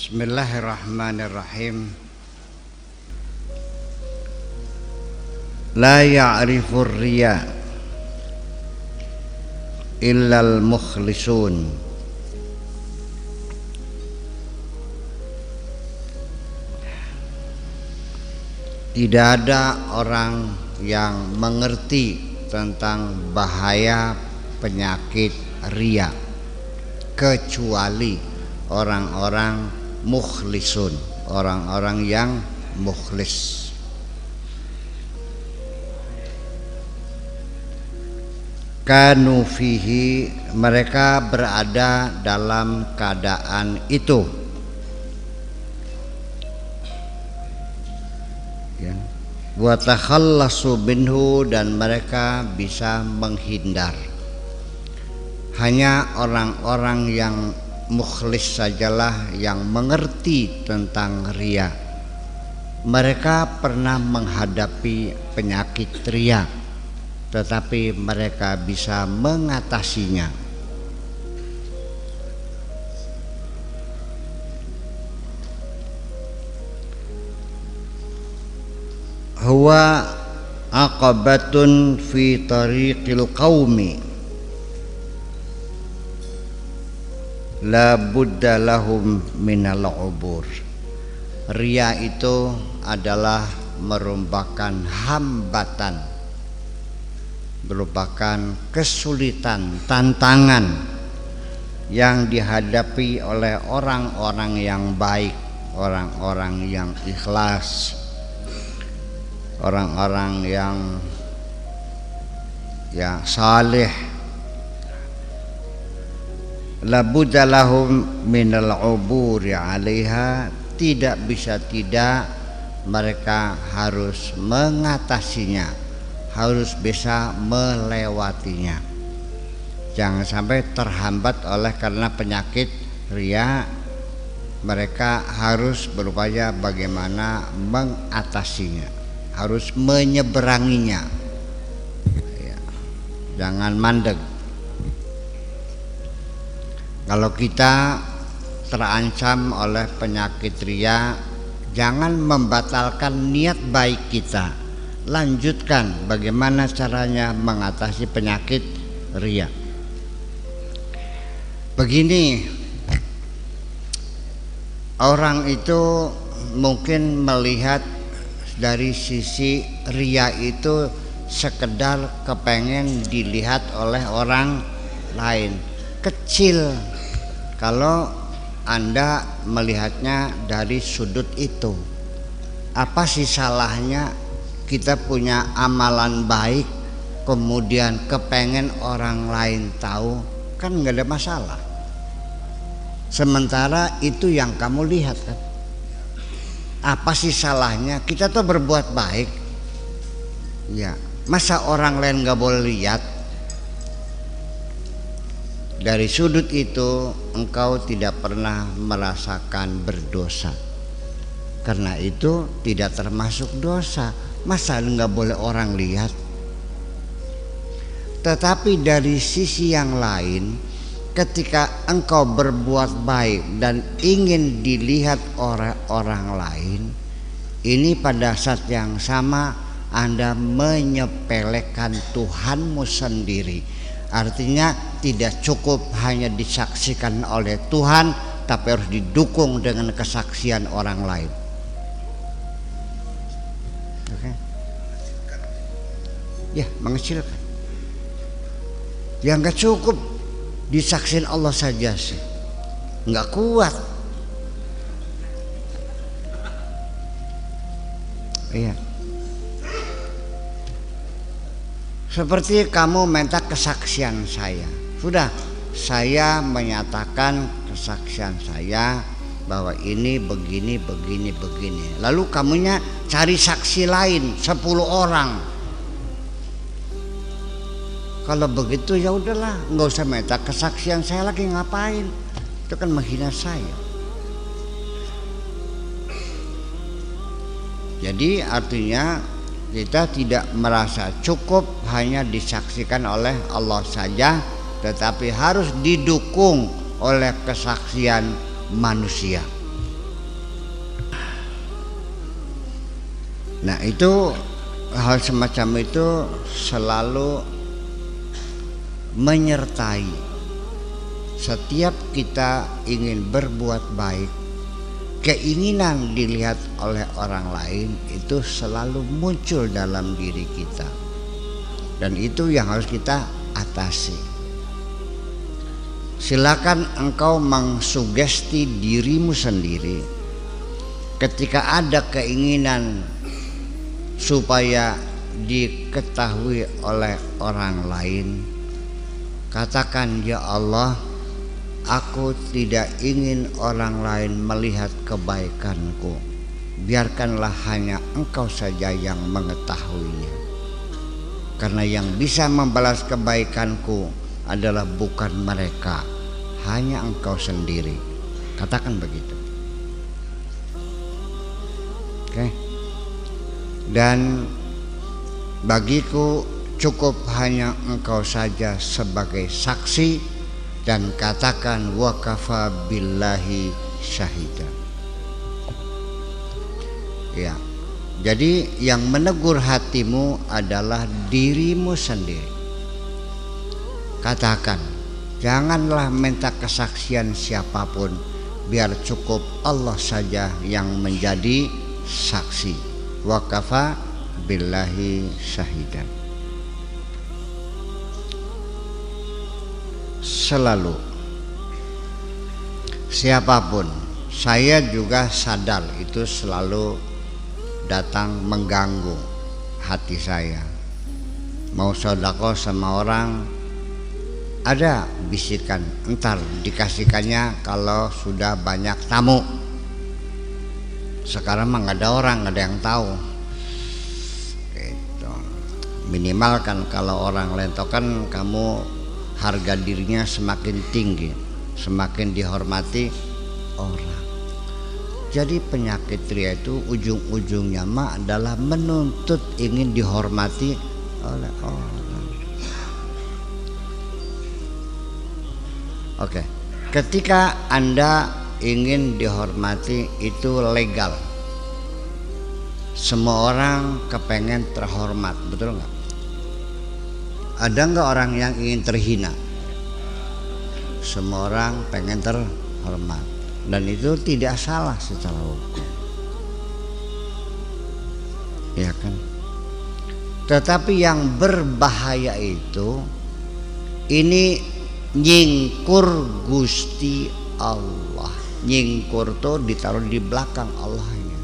Bismillahirrahmanirrahim. La ya'rifur riya illal mukhlisun. Tidak ada orang yang mengerti tentang bahaya penyakit riya kecuali orang-orang mukhlisun, orang-orang yang mukhlis. Kanu fihi, mereka berada dalam keadaan itu, ya. Wa takhallasu minhu, dan mereka bisa menghindar. Hanya orang-orang yang mukhlis sajalah yang mengerti tentang riya. Mereka pernah menghadapi penyakit riya, tetapi mereka bisa mengatasinya. Huwa aqabatun fi tariqil qaumi la budda lahum minal ubur. Riya itu adalah merupakan hambatan, merupakan kesulitan, tantangan yang dihadapi oleh orang-orang yang baik, orang-orang yang ikhlas, orang-orang yang saleh. La budda lahum minal uburi 'alaiha, tidak bisa tidak mereka harus mengatasinya, harus bisa melewatinya. Jangan sampai terhambat oleh karena penyakit riya. Mereka harus berupaya bagaimana mengatasinya, harus menyeberanginya, ya. Jangan mandek. Kalau kita terancam oleh penyakit riya, jangan membatalkan niat baik kita. Lanjutkan bagaimana caranya mengatasi penyakit riya. Begini, orang itu mungkin melihat dari sisi riya itu sekedar kepengen dilihat oleh orang lain, kecil kalau Anda melihatnya dari sudut itu. Apa sih salahnya kita punya amalan baik kemudian kepengen orang lain tahu? Kan nggak ada masalah. Sementara itu yang kamu lihat kan. Apa sih salahnya? Kita tuh berbuat baik, ya. Masa orang lain nggak boleh lihat? Dari sudut itu engkau tidak pernah merasakan berdosa. Karena itu tidak termasuk dosa. Masa nggak boleh orang lihat? Tetapi dari sisi yang lain, ketika engkau berbuat baik dan ingin dilihat oleh orang lain, ini pada saat yang sama Anda menyepelekan Tuhanmu sendiri. Artinya tidak cukup hanya disaksikan oleh Tuhan, tapi harus didukung dengan kesaksian orang lain. Oke? Ya, mengecilkan. Ya nggak cukup disaksin Allah saja sih, nggak kuat. Iya. Seperti kamu minta kesaksian saya, sudah saya menyatakan kesaksian saya bahwa ini begini. Lalu kamunya cari saksi lain 10 orang. Kalau begitu ya udahlah, nggak usah minta kesaksian saya lagi, ngapain? Itu kan menghina saya. Jadi artinya kita tidak merasa cukup hanya disaksikan oleh Allah saja, tetapi harus didukung oleh kesaksian manusia. Nah itu hal semacam itu selalu menyertai setiap kita ingin berbuat baik. Keinginan dilihat oleh orang lain itu selalu muncul dalam diri kita, dan itu yang harus kita atasi. Silakan engkau mengsugesti dirimu sendiri ketika ada keinginan supaya diketahui oleh orang lain. Katakan, ya Allah, aku tidak ingin orang lain melihat kebaikanku. Biarkanlah hanya Engkau saja yang mengetahuinya. Karena yang bisa membalas kebaikanku adalah bukan mereka, hanya Engkau sendiri. Katakan begitu. Oke. Dan bagiku cukup hanya Engkau saja sebagai saksi, dan katakan wa kafa billahi syahida. Ya. Jadi yang menegur hatimu adalah dirimu sendiri. Katakan, janganlah minta kesaksian siapapun, biar cukup Allah saja yang menjadi saksi. Wa kafa billahi syahida. Selalu, siapapun, saya juga sadar itu selalu datang mengganggu hati saya. Mau sedekah sama orang, ada bisikan, entar dikasihkannya kalau sudah banyak tamu. Sekarang mah nggak ada orang, nggak ada yang tahu. Gitu. Minimal kan kalau orang lentokan, kamu harga dirinya semakin tinggi, semakin dihormati orang. Jadi penyakit ria itu ujung-ujungnya mah adalah menuntut ingin dihormati oleh orang. Oke, ketika Anda ingin dihormati itu legal. Semua orang kepengen terhormat, betul nggak? Ada nggak orang yang ingin terhina? Semua orang pengen terhormat, dan itu tidak salah secara hukum, ya kan? Tetapi yang berbahaya itu ini nyingkur Gusti Allah. Nyingkur tuh ditaruh di belakang Allahnya,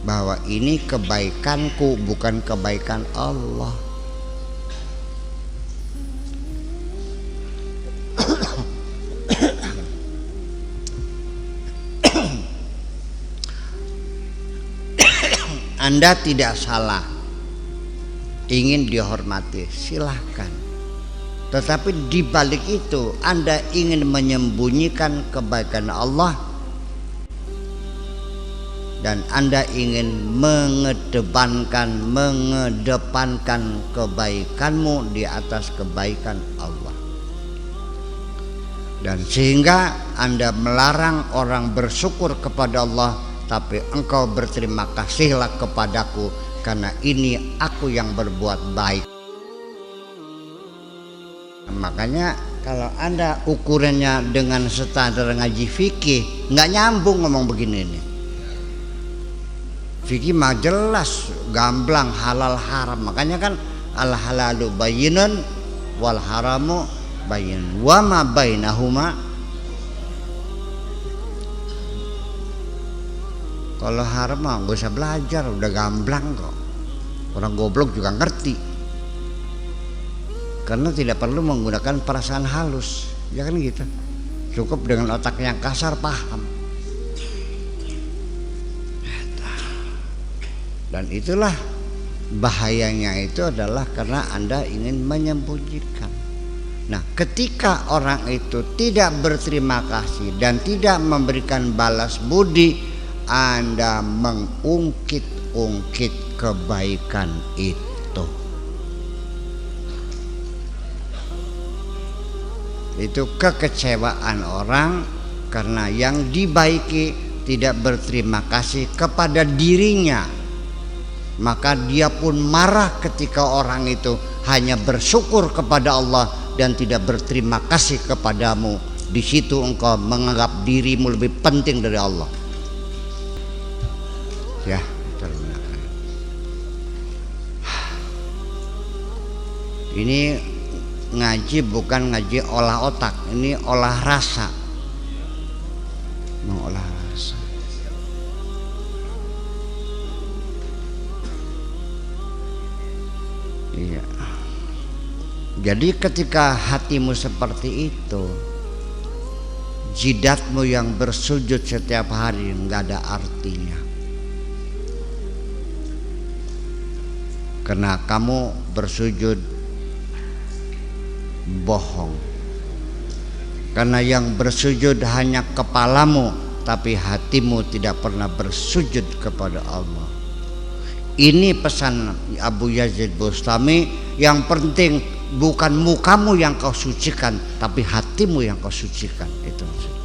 bahwa ini kebaikanku bukan kebaikan Allah. Anda tidak salah ingin dihormati, silahkan. Tetapi di balik itu Anda ingin menyembunyikan kebaikan Allah, dan Anda ingin mengedepankan kebaikanmu di atas kebaikan Allah. Dan sehingga Anda melarang orang bersyukur kepada Allah, tapi engkau berterima kasihlah kepadaku karena ini aku yang berbuat baik. Makanya kalau Anda ukurannya dengan standar ngaji fikih, nggak nyambung ngomong begini nih. Fikih mah jelas, gamblang, halal haram. Makanya kan al halalu bayyinun wal haramu bayyin wa ma bainahuma. Kalau haram mah gak usah belajar, udah gamblang kok. Orang goblok juga ngerti, karena tidak perlu menggunakan perasaan halus, ya kan gitu. Cukup dengan otak yang kasar paham. Dan itulah bahayanya, itu adalah karena Anda ingin menyembunyikan. Nah, ketika orang itu tidak berterima kasih dan tidak memberikan balas budi, Anda mengungkit-ungkit kebaikan itu. Itu kekecewaan orang karena yang dibaiki tidak berterima kasih kepada dirinya, maka dia pun marah ketika orang itu hanya bersyukur kepada Allah dan tidak berterima kasih kepadamu. Di situ engkau menganggap dirimu lebih penting dari Allah. Ya, ini ngaji bukan ngaji olah otak, ini olah rasa. Mengolah rasa. Iya. Jadi ketika hatimu seperti itu, jidatmu yang bersujud setiap hari nggak ada artinya. Karena kamu bersujud bohong. Karena yang bersujud hanya kepalamu, tapi hatimu tidak pernah bersujud kepada Allah. Ini pesan Abu Yazid Bustami. Yang penting bukan mukamu yang kau sucikan, tapi hatimu yang kau sucikan. Itu maksudnya.